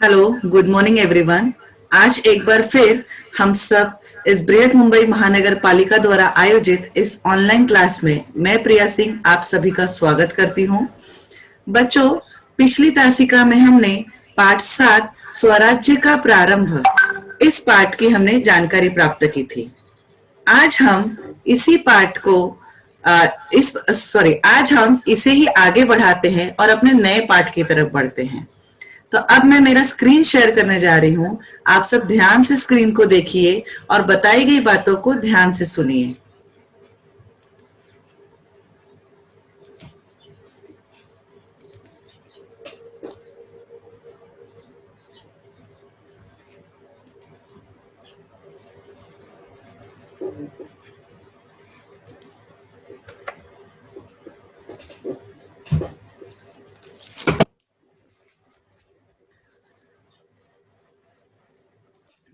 Hello, good morning everyone. आज एक बार फिर हम सब इस बृहद मुंबई महानगर पालिका द्वारा आयोजित इस ऑनलाइन क्लास में मैं प्रिया सिंह आप सभी का स्वागत करती हूँ। बच्चों, पिछली तासिका में हमने पाठ 7 स्वराज्य का प्रारंभ इस पाठ की हमने जानकारी प्राप्त की थी। आज हम इसी पाठ को आज हम इसे ही आगे बढ़ाते हैं और अपने नए पाठ की तरफ बढ़ते हैं। तो अब मैं मेरा स्क्रीन शेयर करने जा रही हूँ। आप सब ध्यान से स्क्रीन को देखिए और बताई गई बातों को ध्यान से सुनिए।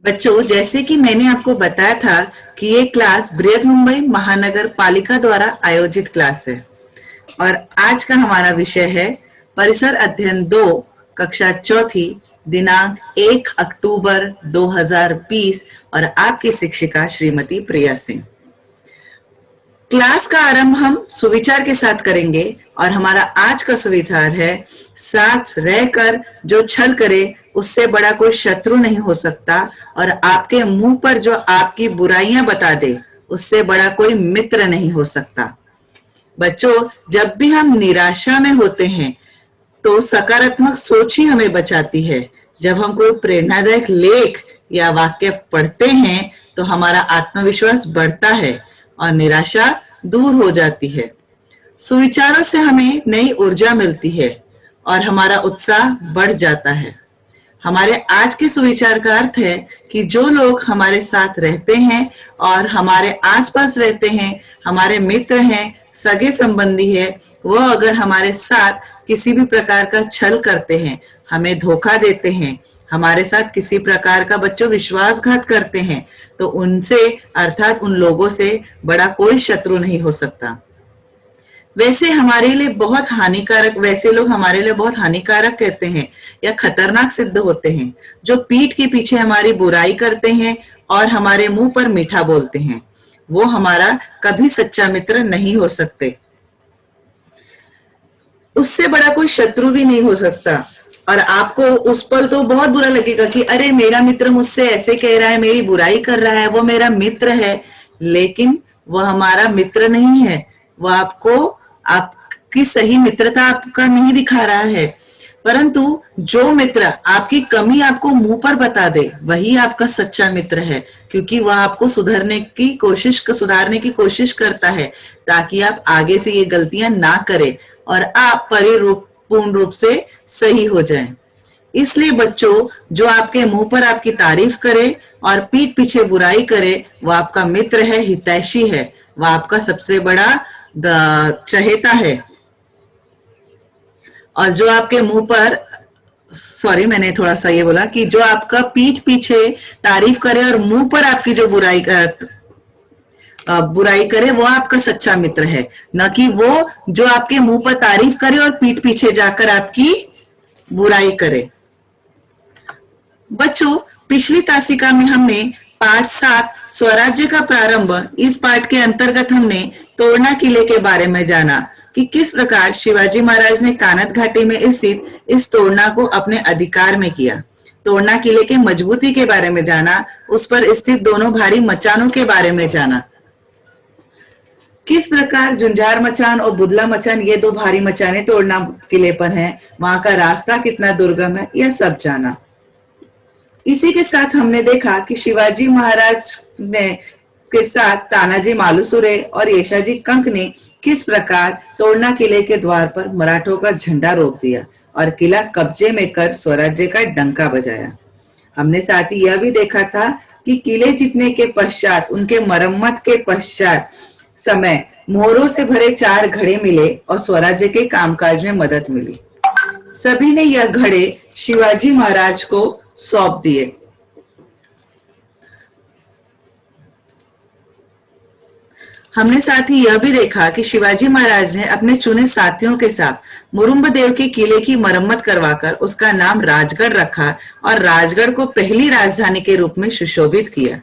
बच्चों, जैसे कि मैंने आपको बताया था कि ये क्लास बृहद मुंबई महानगर पालिका द्वारा आयोजित क्लास है और आज का हमारा विषय है परिसर अध्ययन 2 कक्षा चौथी दिनांक 1 अक्टूबर 2020 और आपकी शिक्षिका श्रीमती प्रिया सिंह। क्लास का आरंभ हम सुविचार के साथ करेंगे और हमारा आज का सुविचार है, साथ रहकर जो छल करे उससे बड़ा कोई शत्रु नहीं हो सकता और आपके मुंह पर जो आपकी बुराइयां बता दे उससे बड़ा कोई मित्र नहीं हो सकता। बच्चों, जब भी हम निराशा में होते हैं तो सकारात्मक सोच ही हमें बचाती है। जब हम कोई प्रेरणादायक लेख या वाक्य पढ़ते हैं तो हमारा आत्मविश्वास बढ़ता है और निराशा दूर हो जाती है। सुविचारों से हमें नई ऊर्जा मिलती है और हमारा उत्साह बढ़ जाता है। हमारे आज के सुविचार का अर्थ है कि जो लोग हमारे साथ रहते हैं और हमारे आसपास रहते हैं, हमारे मित्र हैं, सगे संबंधी है, वो अगर हमारे साथ किसी भी प्रकार का छल करते हैं, हमें धोखा देते हैं, हमारे साथ किसी प्रकार का बच्चों विश्वासघात करते हैं, तो उनसे अर्थात उन लोगों से बड़ा कोई शत्रु नहीं हो सकता। वैसे लोग हमारे लिए बहुत हानिकारक कहते हैं या खतरनाक सिद्ध होते हैं, जो पीठ के पीछे हमारी बुराई करते हैं और हमारे मुंह पर मीठा बोलते हैं। वो हमारा कभी सच्चा मित्र नहीं हो सकते। उससे बड़ा कोई शत्रु भी नहीं हो सकता और आपको उस पल तो बहुत बुरा लगेगा कि अरे मेरा मित्र मुझसे ऐसे कह रहा है, मेरी बुराई कर रहा है, वो मेरा मित्र है, लेकिन वह हमारा मित्र नहीं है। वह आपकी सही मित्रता आपका नहीं दिखा रहा है, परंतु जो मित्र आपकी कमी आपको मुंह पर बता दे वही आपका सच्चा मित्र है, क्योंकि वह आपको सुधारने की कोशिश करता है ताकि आप आगे से ये गलतियां ना करें और आप पूर्ण रूप से सही हो जाएं। इसलिए बच्चों, जो आपके मुंह पर आपकी तारीफ करे और पीठ पीछे बुराई करे, वह आपका मित्र है, हितैषी है, वह आपका सबसे बड़ा चहेता है। और जो आपके मुंह पर मैंने थोड़ा सा ये बोला कि जो आपका पीठ पीछे तारीफ करे और मुंह पर आपकी जो बुराई करे, वो आपका सच्चा मित्र है, न कि वो जो आपके मुंह पर तारीफ करे और पीठ पीछे जाकर आपकी बुराई करे। बच्चों, पिछली तासिका में हमने पाठ 7 स्वराज्य का प्रारंभ इस पाठ के अंतर्गत हमने तोरणा किले के बारे में जाना कि किस प्रकार शिवाजी महाराज ने कानत घाटी में स्थित इस तोरणा को अपने अधिकार में किया। तोरणा किले के मजबूती के बारे में जाना, उस पर स्थित दोनों भारी मचानों के बारे में जाना, किस प्रकार जुंजार मचान और बुदला मचान ये दो भारी मचाने तोरणा किले पर हैं, वहां का रास्ता कितना दुर्गम है, यह सब जाना। इसी के साथ हमने देखा कि शिवाजी महाराज के साथ तानाजी मालुसरे और येशाजी कंक ने किस प्रकार तोरणा किले के द्वार पर मराठों का झंडा रोक दिया और किला कब्जे में कर स्वराज्य का डंका बजाया। हमने साथ ही यह भी देखा था कि किले जीतने के पश्चात, उनके मरम्मत के पश्चात समय मोहरों से भरे 4 घड़े मिले और स्वराज्य के कामकाज में मदद मिली। सभी ने यह घड़े शिवाजी महाराज को सौंप दिए। हमने साथ ही यह भी देखा कि शिवाजी महाराज ने अपने चुने साथियों के साथ मुरुम्बदेव के किले की मरम्मत करवाकर उसका नाम राजगढ़ रखा और राजगढ़ को पहली राजधानी के रूप में सुशोभित किया।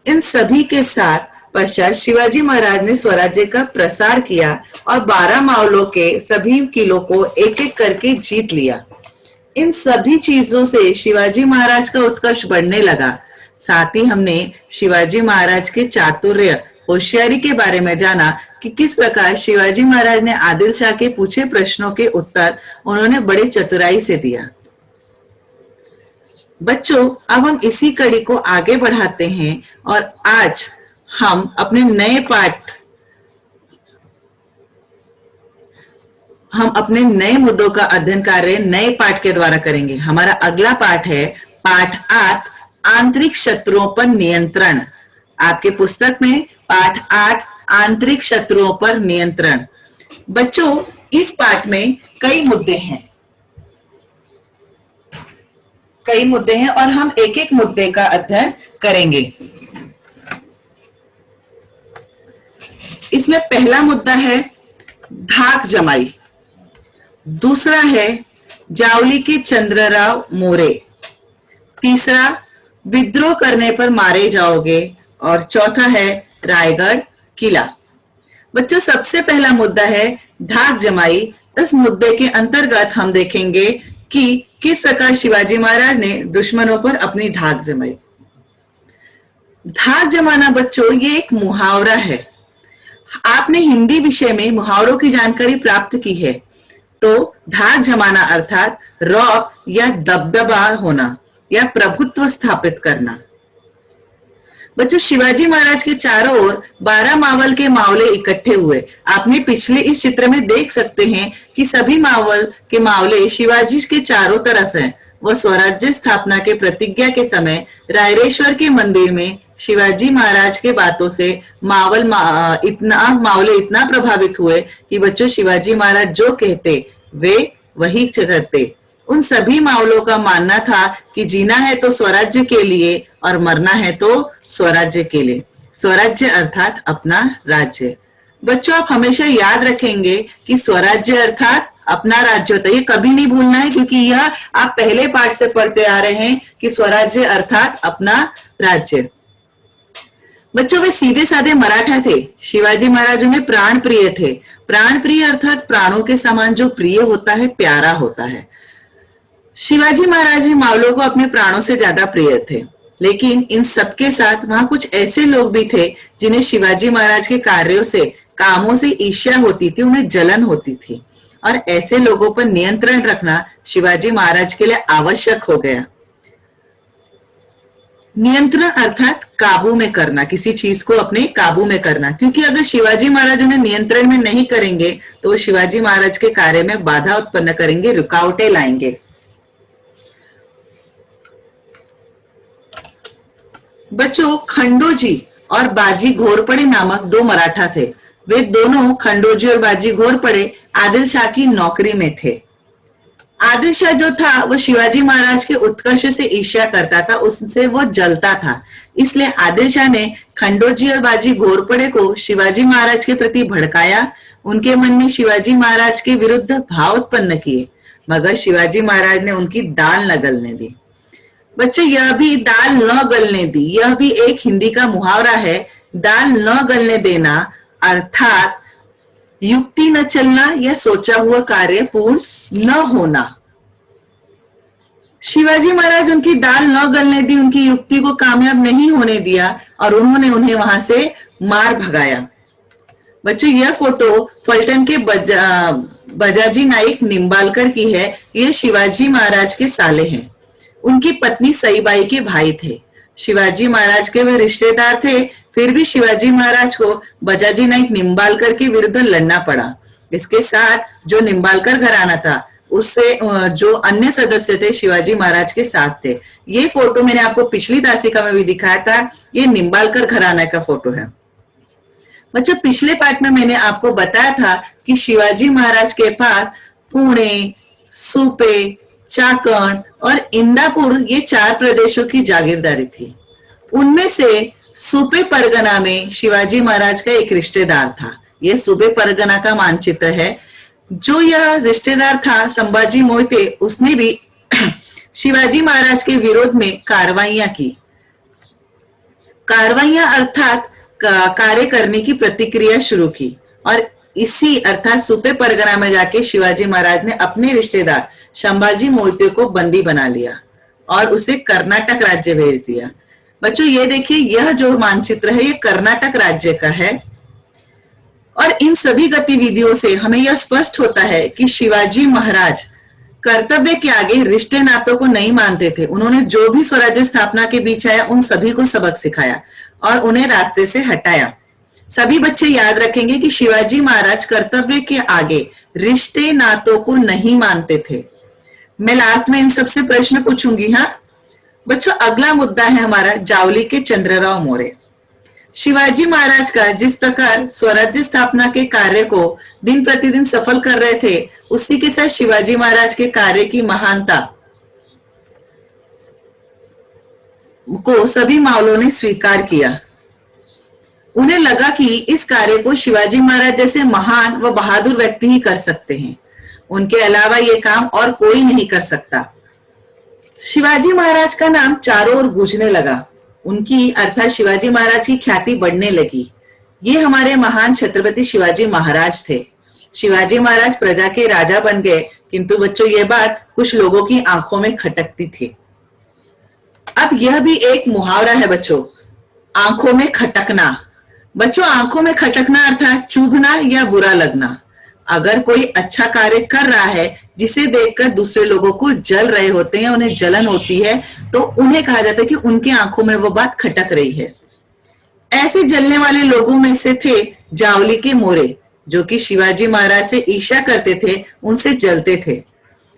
इन सभी के साथ पश्चात शिवाजी महाराज ने स्वराज्य का प्रसार किया और 12 मावलों के सभी किलों को एक एक करके जीत लिया। इन सभी चीजों से शिवाजी महाराज का उत्कर्ष बढ़ने लगा। साथ ही हमने शिवाजी महाराज के चातुर्य, होशियारी के बारे में जाना कि किस प्रकार शिवाजी महाराज ने आदिल शाह के पूछे प्रश्नों के उत्तर उन्होंने बड़े चतुराई से दिया। बच्चों, अब हम इसी कड़ी को आगे बढ़ाते हैं और आज हम अपने नए मुद्दों का अध्ययन कार्य नए पाठ के द्वारा करेंगे। हमारा अगला पाठ है पाठ 8, आंतरिक शत्रुओं पर नियंत्रण। आपके पुस्तक में पाठ 8, आंतरिक शत्रुओं पर नियंत्रण। बच्चों, इस पाठ में कई मुद्दे हैं और हम एक एक मुद्दे का अध्ययन करेंगे। इसमें पहला मुद्दा है धाक जमाई, दूसरा है जावली के चंद्रराव मोरे, तीसरा विद्रोह करने पर मारे जाओगे और चौथा है रायगढ़ किला। बच्चों, सबसे पहला मुद्दा है धाक जमाई। इस मुद्दे के अंतर्गत हम देखेंगे कि किस प्रकार शिवाजी महाराज ने दुश्मनों पर अपनी धाक जमाई। धाक जमाना बच्चों, ये एक मुहावरा है। आपने हिंदी विषय में मुहावरों की जानकारी प्राप्त की है। तो धाक जमाना अर्थात रौब या दबदबा होना या प्रभुत्व स्थापित करना। बच्चों, शिवाजी महाराज के चारों ओर 12 मावल के मावले इकट्ठे हुए। आपने पिछले इस चित्र में देख सकते हैं कि सभी मावल के मावले शिवाजी के चारों तरफ हैं। वह स्वराज्य स्थापना के प्रतिज्ञा के समय रायरेश्वर के मंदिर में शिवाजी महाराज के बातों से मावले इतना प्रभावित हुए कि बच्चों शिवाजी महाराज जो कहते वे वही करते। उन सभी मावलों का मानना था कि जीना है तो स्वराज्य के लिए और मरना है तो स्वराज्य के लिए। स्वराज्य अर्थात अपना राज्य। बच्चों, आप हमेशा याद रखेंगे कि स्वराज्य अर्थात अपना राज्य होता है। ये कभी नहीं भूलना है क्योंकि यह आप पहले पाठ से पढ़ते आ रहे हैं कि स्वराज्य अर्थात अपना राज्य। बच्चों, वे सीधे साधे मराठा थे। शिवाजी महाराज उन्हें प्राण प्रिय थे। प्राण प्रिय अर्थात प्राणों के समान जो प्रिय होता है, प्यारा होता है। शिवाजी महाराज मावलों को अपने प्राणों से ज्यादा प्रिय थे। लेकिन इन सबके साथ वहां कुछ ऐसे लोग भी थे जिन्हें शिवाजी महाराज के कार्यों से, कामों से ईर्ष्या होती थी, उन्हें जलन होती थी। और ऐसे लोगों पर नियंत्रण रखना शिवाजी महाराज के लिए आवश्यक हो गया। नियंत्रण अर्थात काबू में करना, किसी चीज को अपने काबू में करना। क्योंकि अगर शिवाजी महाराज उन्हें नियंत्रण में नहीं करेंगे तो वो शिवाजी महाराज के कार्य में बाधा उत्पन्न करेंगे, रुकावटें लाएंगे। बच्चों, खंडोजी और बाजी घोरपड़े नामक 2 मराठा थे। वे दोनों, खंडोजी और बाजी घोरपड़े, आदिल शाह की नौकरी में थे। आदिल शाह जो था वो शिवाजी महाराज के उत्कर्ष से ईर्ष्या करता था, उससे वो जलता था। इसलिए आदिल शाह ने खंडोजी और बाजी घोरपड़े को शिवाजी महाराज के प्रति भड़काया। उनके मन में शिवाजी महाराज के विरुद्ध भाव उत्पन्न किए, मगर शिवाजी महाराज ने उनकी दाल न गलने दी। बच्चों, यह भी दाल न गलने दी, यह भी एक हिंदी का मुहावरा है। दाल न गलने देना अर्थात युक्ति न चलना या सोचा हुआ कार्य पूर्ण न होना। शिवाजी महाराज उनकी दाल न गलने दी, उनकी युक्ति को कामयाब नहीं होने दिया और उन्होंने उन्हें वहां से मार भगाया। बच्चों, यह फोटो फलटन के बजाजी नाइक निम्बालकर की है। ये शिवाजी महाराज के साले हैं। उनकी पत्नी सईबाई के भाई थे। शिवाजी महाराज के वे रिश्तेदार थे, फिर भी शिवाजी महाराज को बजाजी नाइक निम्बालकर के विरुद्ध लड़ना पड़ा। इसके साथ जो निम्बालकर घराना था, उससे जो अन्य सदस्य थे शिवाजी महाराज के साथ थे। ये फोटो मैंने आपको पिछली तासिका में भी दिखाया था। ये निम्बालकर घराना का फोटो है। बच्चों, पिछले पाठ में मैंने आपको बताया था कि शिवाजी महाराज के पास पुणे, सुपे, चाकण और इंदापुर ये 4 प्रदेशों की जागीरदारी थी। उनमें से सूबे परगना में शिवाजी महाराज का एक रिश्तेदार था। यह सूबे परगना का मानचित्र है। जो यह रिश्तेदार था संभाजी मोहिते, उसने भी शिवाजी महाराज के विरोध में कार्रवाइयां की। कार्रवाइयां अर्थात कार्य करने की प्रतिक्रिया शुरू की और इसी अर्थात सूबे परगना में जाके शिवाजी महाराज ने अपने रिश्तेदार संभाजी मोहिते को बंदी बना लिया और उसे कर्नाटक राज्य भेज दिया। बच्चों ये देखिए, यह जो मानचित्र है ये कर्नाटक राज्य का है और इन सभी गतिविधियों से हमें यह स्पष्ट होता है कि शिवाजी महाराज कर्तव्य के आगे रिश्ते नातों को नहीं मानते थे। उन्होंने जो भी स्वराज्य स्थापना के बीच आया उन सभी को सबक सिखाया और उन्हें रास्ते से हटाया। सभी बच्चे याद रखेंगे कि शिवाजी महाराज कर्तव्य के आगे रिश्ते नातों को नहीं मानते थे। मैं लास्ट में इन सबसे प्रश्न पूछूंगी। हाँ बच्चों, अगला मुद्दा है हमारा जावली के चंद्रराव मौर्य। शिवाजी महाराज का जिस प्रकार स्वराज्य स्थापना के कार्य को दिन प्रतिदिन सफल कर रहे थे, उसी के साथ शिवाजी महाराज के कार्य की महानता को सभी मावलों ने स्वीकार किया। उन्हें लगा कि इस कार्य को शिवाजी महाराज जैसे महान व बहादुर व्यक्ति ही कर सकते हैं, उनके अलावा ये काम और कोई नहीं कर सकता। शिवाजी महाराज का नाम चारों ओर गूंजने लगा। उनकी अर्थात शिवाजी महाराज की ख्याति बढ़ने लगी। ये हमारे महान छत्रपति शिवाजी महाराज थे। शिवाजी महाराज प्रजा के राजा बन गए, किंतु बच्चों ये बात कुछ लोगों की आंखों में खटकती थी। अब यह भी एक मुहावरा है बच्चों, आंखों में खटकना। बच्चों आंखों में खटकना अर्थात चुभना या बुरा लगना। अगर कोई अच्छा कार्य कर रहा है जिसे देखकर दूसरे लोगों को जल रहे होते हैं, उन्हें जलन होती है, तो उन्हें कहा जाता है कि उनकी आंखों में वो बात खटक रही है। ऐसे जलने वाले लोगों में से थे जावली के मोरे, जो कि शिवाजी महाराज से ईर्ष्या करते थे, उनसे जलते थे।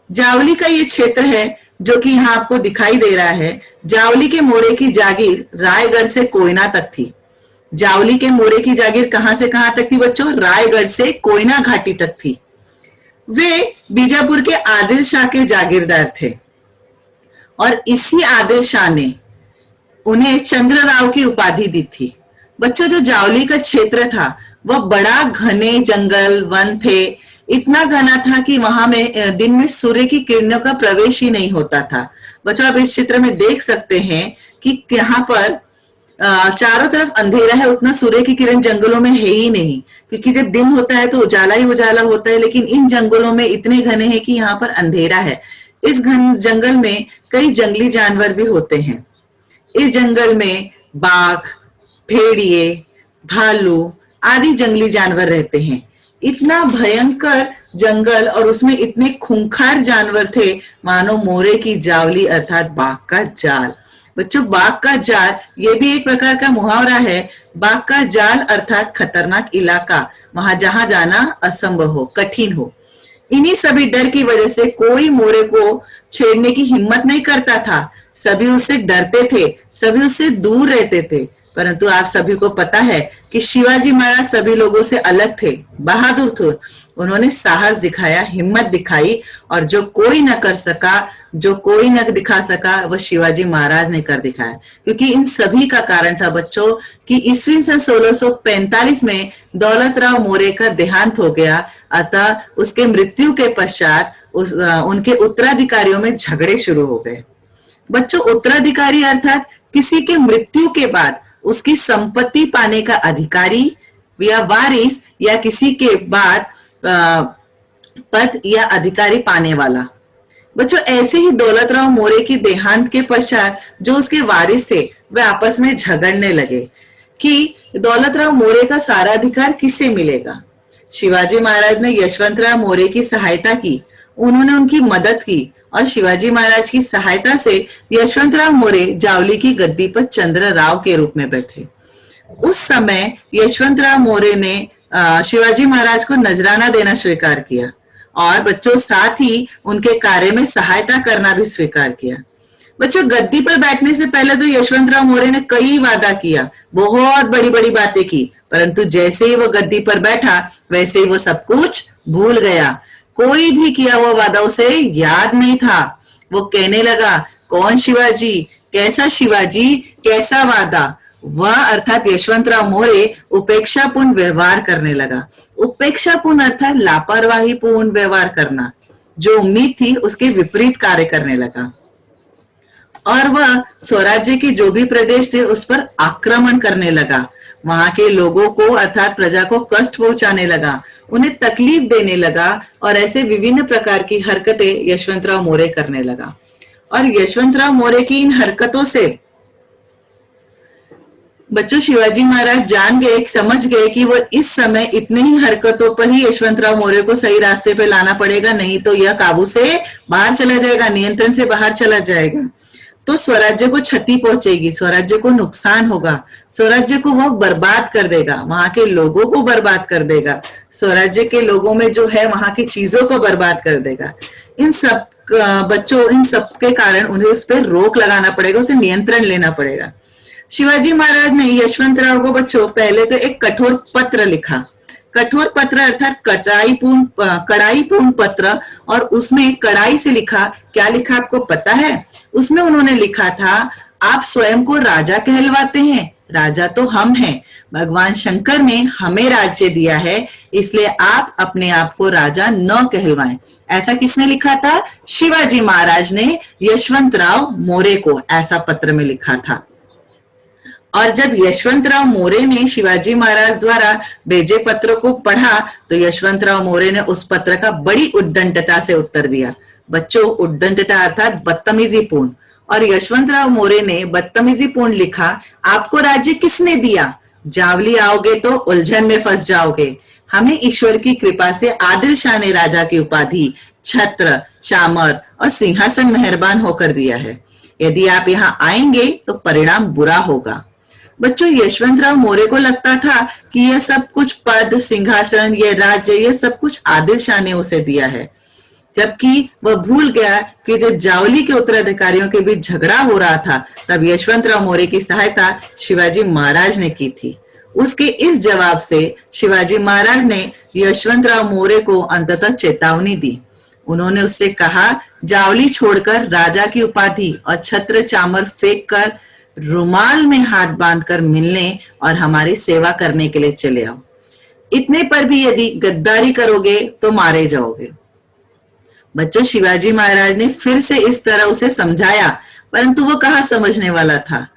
जावली का ये क्षेत्र है जो कि यहाँ आपको दिखाई दे रहा है। जावली के मोरे की जागीर रायगढ़ से कोयना तक थी। जावली के मोरे की जागीर कहां से कहां तक थी बच्चों? रायगढ़ से कोयना घाटी तक थी। वे बीजापुर के आदिल शाह के जागीरदार थे और इसी आदिल शाह ने उन्हें चंद्रराव की उपाधि दी थी। बच्चों जो जावली का क्षेत्र था वह बड़ा घने जंगल वन थे। इतना घना था कि वहां में दिन में सूर्य की किरणों का प्रवेश ही नहीं होता था। बच्चों आप इस चित्र में देख सकते हैं कि यहाँ पर चारों तरफ अंधेरा है, उतना सूर्य की किरण जंगलों में है ही नहीं, क्योंकि जब दिन होता है तो उजाला ही उजाला होता है, लेकिन इन जंगलों में इतने घने हैं कि यहाँ पर अंधेरा है। इस घन जंगल में कई जंगली जानवर भी होते हैं। इस जंगल में बाघ, भेड़िए, भालू आदि जंगली जानवर रहते हैं। इतना भयंकर जंगल और उसमें इतने खूंखार जानवर थे, मानो मोरे की जावली अर्थात बाघ का जाल। बच्चों बाघ का जाल ये भी एक प्रकार का मुहावरा है। बाघ का जाल अर्थात खतरनाक इलाका, वहां जहां जाना असंभव हो, कठिन हो। इन्हीं सभी डर की वजह से कोई मोरे को छेड़ने की हिम्मत नहीं करता था। सभी उससे डरते थे, सभी उससे दूर रहते थे। परंतु आप सभी को पता है कि शिवाजी महाराज सभी लोगों से अलग थे, बहादुर थे। उन्होंने साहस दिखाया, हिम्मत दिखाई, और जो कोई न कर सका, जो कोई न दिखा सका, वह शिवाजी महाराज ने कर दिखाया। क्योंकि इन सभी का कारण था बच्चों कि ईस्वी सन 1645 में दौलतराव मौर्य का देहांत हो गया। अतः उसके मृत्यु के पश्चात उनके उत्तराधिकारियों में झगड़े शुरू हो गए। बच्चों उत्तराधिकारी अर्थात किसी के मृत्यु के बाद उसकी संपत्ति पाने का अधिकारी या वारिस, या किसी के बाद पद या अधिकारी पाने वाला। बच्चों ऐसे ही दौलतराव मौर्य की देहांत के पश्चात जो उसके वारिस थे वे आपस में झगड़ने लगे कि दौलतराव मौर्य का सारा अधिकार किसे मिलेगा। शिवाजी महाराज ने यशवंतराव मौर्य की सहायता की, उन्होंने उनकी मदद की, और शिवाजी महाराज की सहायता से यशवंतराव मौर्य जावली की गद्दी पर चंद्रराव के रूप में बैठे। उस समय यशवंतराव मौर्य ने शिवाजी महाराज को नजराना देना स्वीकार किया और बच्चों साथ ही उनके कार्य में सहायता करना भी स्वीकार किया। बच्चों गद्दी पर बैठने से पहले तो यशवंतराव मौर्य ने कई वादा किया, बहुत बड़ी बड़ी बातें की, परंतु जैसे ही वो गद्दी पर बैठा वैसे ही वो सब कुछ भूल गया। कोई भी किया हुआ वादा उसे याद नहीं था। वो कहने लगा, कौन शिवाजी, कैसा शिवाजी, कैसा वादा। वह अर्थात यशवंतराव मोरे उपेक्षापूर्ण व्यवहार करने लगा। उपेक्षापूर्ण अर्थात लापरवाहीपूर्ण व्यवहार करना, जो उम्मीद थी उसके विपरीत कार्य करने लगा और वह स्वराज्य के जो भी प्रदेश थे उस पर आक्रमण करने लगा। वहां के लोगों को अर्थात प्रजा को कष्ट पहुंचाने लगा, उन्हें तकलीफ देने लगा और ऐसे विभिन्न प्रकार की हरकतें यशवंतराव मोरे करने लगा। और यशवंतराव मोरे की इन हरकतों से बच्चों शिवाजी महाराज जान गए, समझ गए कि वो इस समय इतने ही हरकतों पर ही यशवंतराव मोरे को सही रास्ते पे लाना पड़ेगा, नहीं तो यह काबू से बाहर चला जाएगा, नियंत्रण से बाहर चला जाएगा, तो स्वराज्य को क्षति पहुंचेगी, स्वराज्य को नुकसान होगा, स्वराज्य को वह बर्बाद कर देगा, वहां के लोगों को बर्बाद कर देगा, स्वराज्य के लोगों में जो है वहां की चीजों को बर्बाद कर देगा। इन सब बच्चों, इन सब के कारण उन्हें उस पर रोक लगाना पड़ेगा, उसे नियंत्रण लेना पड़ेगा। शिवाजी महाराज ने यशवंतराव को बच्चों पहले तो एक कठोर पत्र लिखा। कठोर पत्र अर्थात कड़ाईपूर्ण पत्र, और उसमें कड़ाई से लिखा। क्या लिखा आपको पता है? उसमें उन्होंने लिखा था, आप स्वयं को राजा कहलवाते हैं, राजा तो हम हैं, भगवान शंकर ने हमें राज्य दिया है, इसलिए आप अपने आप को राजा न कहलवाएं। ऐसा किसने लिखा था? शिवाजी महाराज ने यशवंतराव मोरे को ऐसा पत्र में लिखा था। और जब यशवंतराव मोरे ने शिवाजी महाराज द्वारा भेजे पत्र को पढ़ा तो यशवंतराव मोरे ने उस पत्र का बड़ी उद्दंडता से उत्तर दिया। बच्चों, उद्दंडता अर्थात बदतमीजी पूर्ण। और यशवंतराव मोरे ने बदतमीजी पूर्ण लिखा, आपको राज्य किसने दिया? जावली आओगे तो उलझन में फंस जाओगे। हमें ईश्वर की कृपा से आदिल शाह ने राजा की उपाधि, छत्र, चामर और सिंहासन मेहरबान होकर दिया है। यदि आप यहाँ आएंगे तो परिणाम बुरा होगा। बच्चों, यशवंतराव मोरे को लगता था कि यह सब कुछ पद, सिंहासन, यह राज्य, यह सब कुछ आदिल शाह ने उसे दिया है, जबकि वह भूल गया कि जब जावली के उत्तराधिकारियों के बीच झगड़ा हो रहा था तब यशवंतराव मोरे की सहायता शिवाजी महाराज ने की थी। उसके इस जवाब से शिवाजी महाराज ने यशवंतराव मोरे को अंततः चेतावनी दी। उन्होंने उससे कहा, जावली छोड़कर राजा की उपाधि और छत्र चामर फेंक कर रुमाल में हाथ बांधकर मिलने और हमारी सेवा करने के लिए चले आओ। इतने पर भी यदि गद्दारी करोगे तो मारे जाओगे। बच्चों, शिवाजी महाराज ने फिर से इस तरह उसे समझाया, परंतु वो कहाँ समझने वाला था।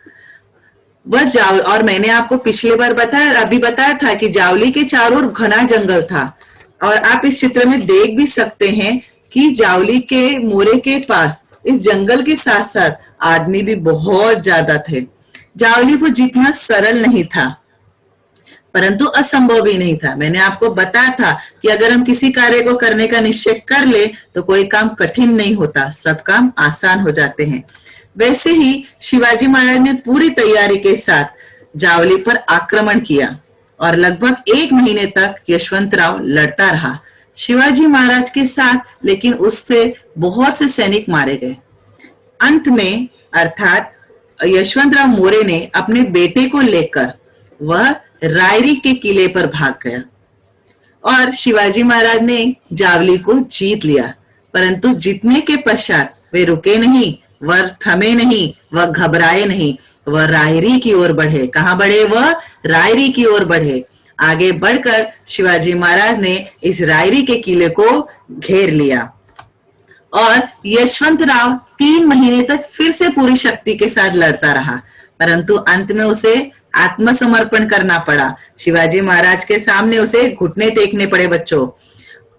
वह और मैंने आपको पिछले बार अभी बताया था कि जावली के चारों ओर घना जंगल था, और आप इस चित्र में देख भी सकते हैं कि जावली के मोरे के पास इस जंगल के साथ साथ आदमी भी बहुत ज्यादा थे। जावली को जीतना सरल नहीं था, परंतु असंभव भी नहीं था। मैंने आपको बताया था कि अगर हम किसी कार्य को करने का निश्चय कर ले तो कोई काम कठिन नहीं होता, सब काम आसान हो जाते हैं। वैसे ही शिवाजी महाराज ने पूरी तैयारी के साथ जावली पर आक्रमण किया और लगभग 1 महीने तक यशवंतराव लड़ता रहा शिवाजी महाराज के साथ, लेकिन उससे बहुत से सैनिक मारे गए। अंत में अर्थात यशवंतराव मोरे ने अपने बेटे को लेकर वह रायरी के किले पर भाग गया और शिवाजी महाराज ने जावली को जीत लिया। परंतु जीतने के पश्चात वे रुके नहीं, वह थमे नहीं, वह घबराए नहीं, वह रायरी की ओर बढ़े। कहां बढ़े? वह रायरी की ओर बढ़े। आगे बढ़कर शिवाजी महाराज ने इस रायरी के किले को घेर लिया और यशवंतराव 3 महीने तक फिर से पूरी शक्ति के साथ लड़ता रहा, परंतु अंत में उसे आत्मसमर्पण करना पड़ा। शिवाजी महाराज के सामने उसे घुटने टेकने पड़े बच्चों।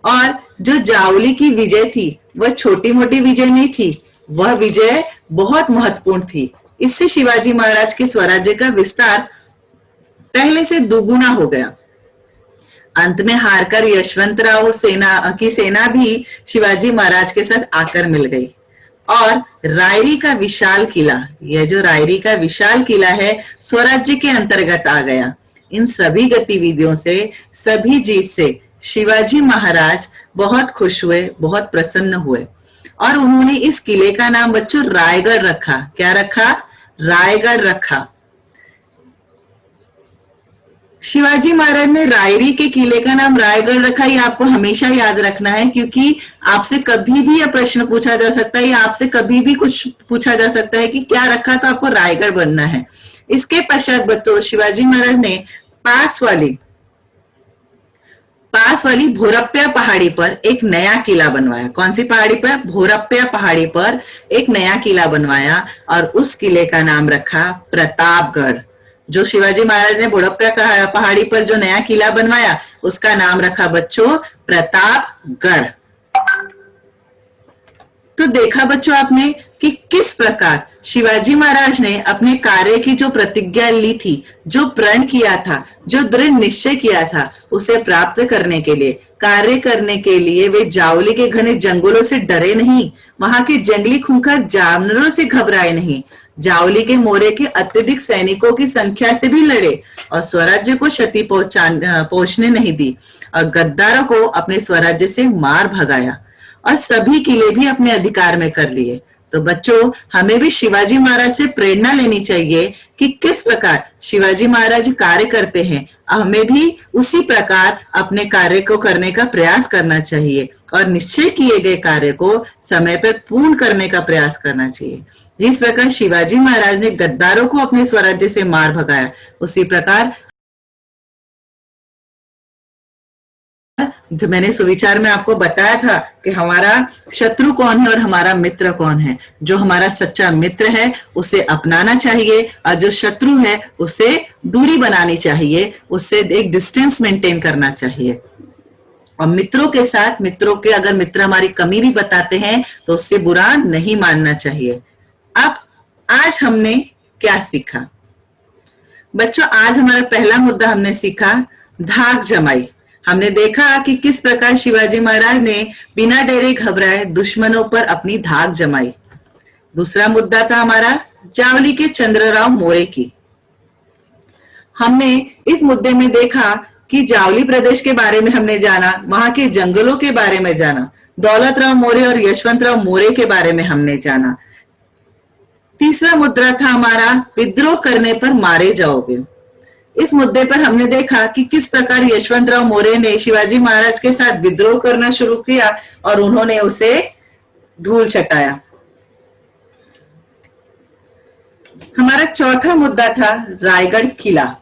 और जो जावली की विजय थी वह छोटी मोटी विजय नहीं थी, वह विजय बहुत महत्वपूर्ण थी। इससे शिवाजी महाराज के स्वराज्य का विस्तार पहले से दुगुना हो गया। अंत में हारकर यशवंतराव की सेना भी शिवाजी महाराज के साथ आकर मिल गई और रायरी का विशाल किला, यह जो रायरी का विशाल किला है, स्वराज्य के अंतर्गत आ गया। इन सभी गतिविधियों से, सभी जीत से शिवाजी महाराज बहुत खुश हुए, बहुत प्रसन्न हुए और उन्होंने इस किले का नाम बच्चों रायगढ़ रखा। क्या रखा? रायगढ़ रखा। शिवाजी महाराज ने रायरी के किले का नाम रायगढ़ रखा, ये आपको हमेशा याद रखना है, क्योंकि आपसे कभी भी यह प्रश्न पूछा जा सकता है या आपसे कभी भी कुछ पूछा जा सकता है कि क्या रखा, तो आपको रायगढ़ बनना है। इसके पश्चात बच्चों शिवाजी महाराज ने पास वाली भोरप्पा पहाड़ी पर एक नया किला बनवाया। कौन सी पहाड़ी पर? भोरप्पा पहाड़ी पर एक नया किला बनवाया और उस किले का नाम रखा प्रतापगढ़। जो शिवाजी महाराज ने भोरप्पा पहाड़ी पर जो नया किला बनवाया उसका नाम रखा बच्चों प्रतापगढ़। तो देखा बच्चों आपने कि किस प्रकार शिवाजी महाराज ने अपने कार्य की जो प्रतिज्ञा ली थी, जो प्रण किया था, जो दृढ़ निश्चय किया था, उसे प्राप्त करने के लिए, कार्य करने के लिए वे जावली के घने जंगलों से डरे नहीं, वहां के जंगली खूंखार जानवरों से घबराए नहीं, जावली के मोरे के अत्यधिक सैनिकों की संख्या से भी लड़े और स्वराज्य को क्षति पहुंचने नहीं दी और गद्दारों को अपने स्वराज्य से मार भगाया और सभी किले भी अपने अधिकार में कर लिए। तो बच्चों हमें भी शिवाजी महाराज से प्रेरणा लेनी चाहिए कि किस प्रकार शिवाजी महाराज कार्य करते हैं, हमें भी उसी प्रकार अपने कार्य को करने का प्रयास करना चाहिए और निश्चय किए गए कार्य को समय पर पूर्ण करने का प्रयास करना चाहिए। जिस प्रकार शिवाजी महाराज ने गद्दारों को अपने स्वराज्य से मार भगाया, उसी प्रकार जो मैंने सुविचार में आपको बताया था कि हमारा शत्रु कौन है और हमारा मित्र कौन है। जो हमारा सच्चा मित्र है उसे अपनाना चाहिए और जो शत्रु है उसे दूरी बनानी चाहिए, उससे एक डिस्टेंस मेंटेन करना चाहिए। और मित्रों के साथ, मित्रों के अगर मित्र हमारी कमी भी बताते हैं तो उससे बुरा नहीं मानना चाहिए। अब आज हमने क्या सीखा बच्चों? आज हमारा पहला मुद्दा हमने सीखा धाक जमाई। हमने देखा कि किस प्रकार शिवाजी महाराज ने बिना डरे घबराए दुश्मनों पर अपनी धाक जमाई। दूसरा मुद्दा था हमारा जावली के चंद्रराव मोरे की। हमने इस मुद्दे में देखा कि जावली प्रदेश के बारे में हमने जाना, वहां के जंगलों के बारे में जाना, दौलतराव मोरे और यशवंतराव मोरे के बारे में हमने जाना। तीसरा मुद्दा था हमारा विद्रोह करने पर मारे जाओगे। इस मुद्दे पर हमने देखा कि किस प्रकार यशवंतराव मोरे ने शिवाजी महाराज के साथ विद्रोह करना शुरू किया और उन्होंने उसे धूल चटाया। हमारा चौथा मुद्दा था रायगढ़ किला।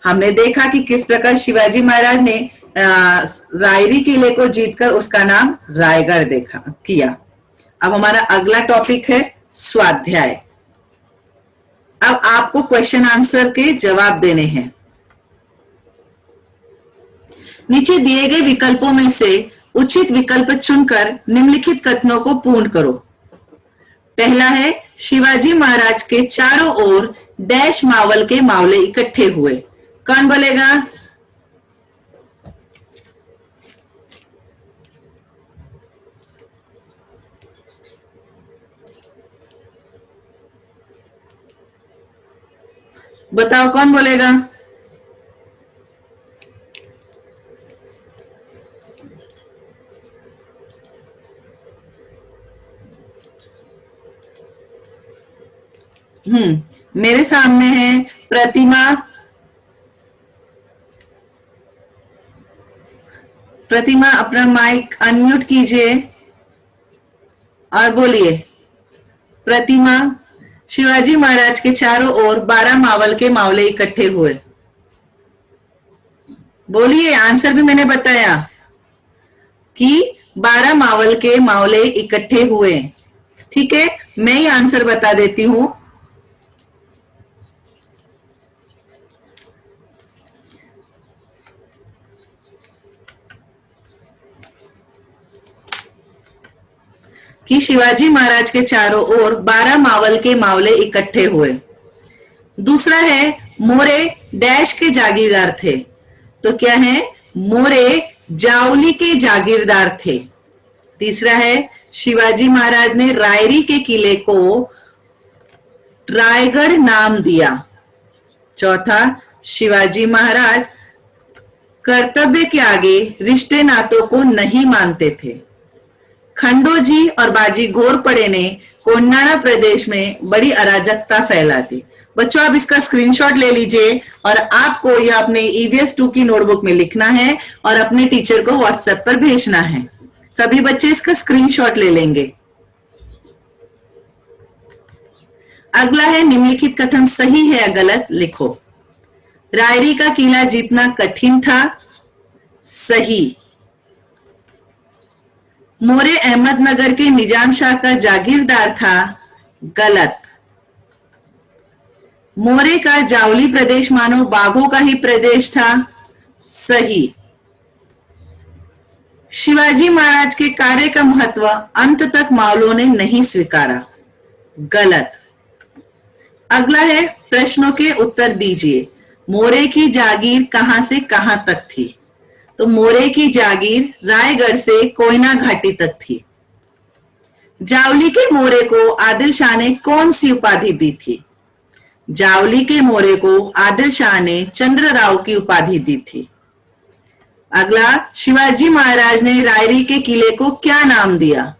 हमने देखा कि किस प्रकार शिवाजी महाराज ने रायरी किले को जीतकर उसका नाम रायगढ़ किया। अब हमारा अगला टॉपिक है स्वाध्याय। अब आपको क्वेश्चन आंसर के जवाब देने हैं। नीचे दिए गए विकल्पों में से उचित विकल्प चुनकर निम्नलिखित कथनों को पूर्ण करो। पहला है शिवाजी महाराज के चारों ओर डैश मावल के मावले इकट्ठे हुए। कौन बोलेगा? बताओ कौन बोलेगा? मेरे सामने है प्रतिमा। प्रतिमा अपना माइक अनम्यूट कीजिए और बोलिए। प्रतिमा, शिवाजी महाराज के चारों ओर 12 मावल के मावले इकट्ठे हुए। बोलिए, आंसर भी मैंने बताया कि 12 मावल के मावले इकट्ठे हुए। ठीक है, मैं ही आंसर बता देती हूं। कि शिवाजी महाराज के चारों ओर 12 मावल के मावले इकट्ठे हुए। दूसरा है मोरे डैश के जागीरदार थे। तो क्या है? मोरे जावली के जागीरदार थे। तीसरा है शिवाजी महाराज ने रायरी के किले को रायगढ़ नाम दिया। चौथा, शिवाजी महाराज कर्तव्य के आगे रिश्ते नातों को नहीं मानते थे। खंडोजी और बाजी घोरपड़े ने कोंडाना प्रदेश में बड़ी अराजकता फैला दी। बच्चों आप इसका स्क्रीनशॉट ले लीजिए और आपको यह अपने EVS 2 की नोटबुक में लिखना है और अपने टीचर को व्हाट्सएप पर भेजना है। सभी बच्चे इसका स्क्रीनशॉट ले लेंगे। अगला है निम्नलिखित कथन सही है या गलत, लिखो। रायरी का किला जीतना कठिन था, सही। मोरे अहमदनगर के निजाम शाह का जागीरदार था, गलत। मोरे का जावली प्रदेश मानो बाघों का ही प्रदेश था, सही। शिवाजी महाराज के कार्य का महत्व अंत तक मावलों ने नहीं स्वीकारा, गलत। अगला है प्रश्नों के उत्तर दीजिए। मोरे की जागीर कहां से कहां तक थी? तो मोरे की जागीर रायगढ़ से कोयना घाटी तक थी। जावली के मोरे को आदिल शाह ने कौन सी उपाधि दी थी? जावली के मोरे को आदिल शाह ने चंद्रराव की उपाधि दी थी। अगला, शिवाजी महाराज ने रायरी के किले को क्या नाम दिया?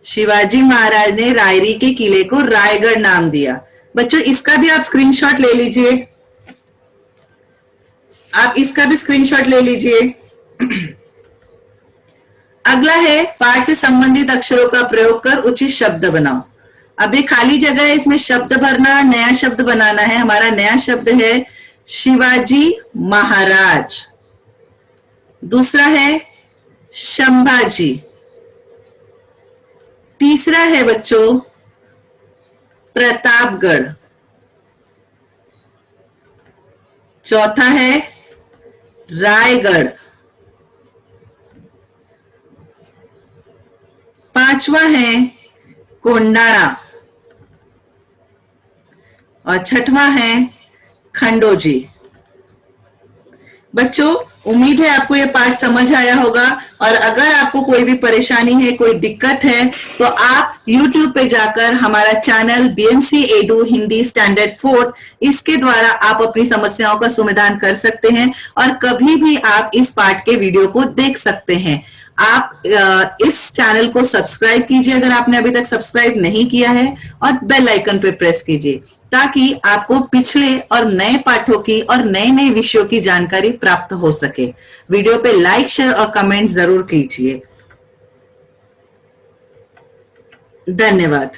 शिवाजी महाराज ने रायरी के किले को रायगढ़ नाम दिया। बच्चों, इसका भी आप स्क्रीनशॉट ले लीजिए, आप इसका भी स्क्रीनशॉट ले लीजिए। अगला है पाठ से संबंधित अक्षरों का प्रयोग कर उचित शब्द बनाओ। अब ये खाली जगह है, इसमें शब्द भरना, नया शब्द बनाना है। हमारा नया शब्द है शिवाजी महाराज। दूसरा है संभाजी। तीसरा है बच्चों प्रतापगढ़। चौथा है रायगढ़। पांचवा है कोंडाणा और छठवां है खंडोजी। बच्चों, उम्मीद है आपको ये पाठ समझ आया होगा, और अगर आपको कोई भी परेशानी है, कोई दिक्कत है, तो आप YouTube पे जाकर हमारा channel BMC edu Hindi standard 4 इसके द्वारा आप अपनी समस्याओं का समाधान कर सकते हैं, और कभी भी आप इस पाठ के वीडियो को देख सकते हैं। आप इस चैनल को सब्सक्राइब कीजिए अगर आपने अभी तक सब्सक्राइब नहीं किया है, और बेल आइकन पे प्रेस कीजिए ताकि आपको पिछले और नए पाठों की और नए नए विषयों की जानकारी प्राप्त हो सके। वीडियो पे लाइक, शेयर और कमेंट जरूर कीजिए। धन्यवाद।